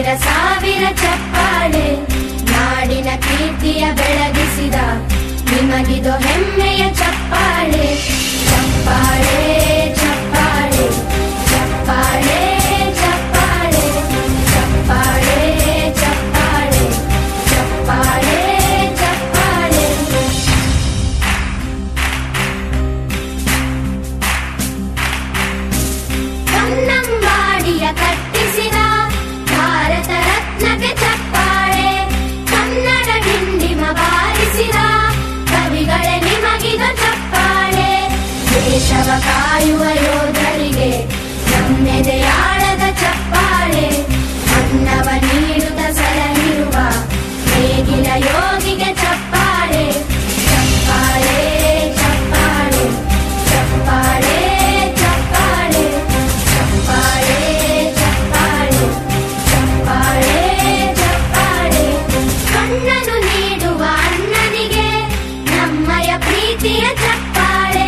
ಸಾವಿರ ಸಾವಿರ ಚಪ್ಪಾಳೆ ನಾಡಿನ ಕೀರ್ತಿಯ ಬೆಳಗಿಸಿದ ನಿಮಗಿದು ಹೆಮ್ಮೆಯ ಚಪ್ಪಾಳೆ ಚಪ್ಪಾಳೆ ಚಪ್ಪಾಳೆ ಚಪ್ಪಾಳೆ ಚಪ್ಪಾಳೆ ಚಪ್ಪಾಳೆ ಚಪ್ಪಾಳೆ ಚಪ್ಪಾಳೆ ಚಪ್ಪಾಳೆ ಕನ್ನಂಬಾಡಿಯ ಕಟ್ಟಿಸಿದ ಭಾರತ ರತ್ನಕ್ಕೆ ಚಪ್ಪಾಳೆ ಕನ್ನಡ ಡಿಂಡಿಮ ಬಾರಿಸಿದ ಕವಿಗಳೇ ನಿಮಗಿದು ಚಪ್ಪಾಳೆ ದೇಶವ ಕಾಯುವ ಯೋಧರಿಗೆ ನಮ್ಮೆದೆಯಾಳದ ಚಪ್ಪಾಳೆ ಅನ್ನವ ನೀಡುತ್ತ ಸಲಹಿರುವ ನೇಗಿಲ ಯೋಗಿಗೆ ಚಪ್ಪಾಳೆ ಚಪ್ಪಾಳೆ ಚಪ್ಪಾಳೆ ಚಪ್ಪಾಳೆ ಚಪ್ಪಾಳೆ ಚಪ್ಪಾಳೆ ಚಪ್ಪಾಳೆ ಚಪ್ಪಾಳೆ ಚಪ್ಪಾಳೆ ಕಣ್ಣನು ನೀಡುವ ಅಣ್ಣನಿಗೆ ನಮ್ಮಯ ಪ್ರೀತಿಯ ಚಪ್ಪಾಳೆ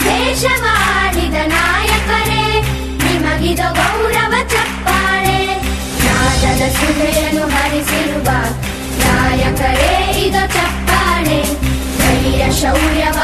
ದೇಶವಾಡಿದ ನಾಯಕರೇ ನಿಮಗಿದು ಗೌರವ ಚಪ್ಪಾಳೆ ನಾದದ ಸುಧೆಯನ್ನು ಹರಿಸಿರುವ ನಾಯಕರೇ ಇದು ಚಪ್ಪಾಳೆ ಧೈರ್ಯ ಶೌರ್ಯವ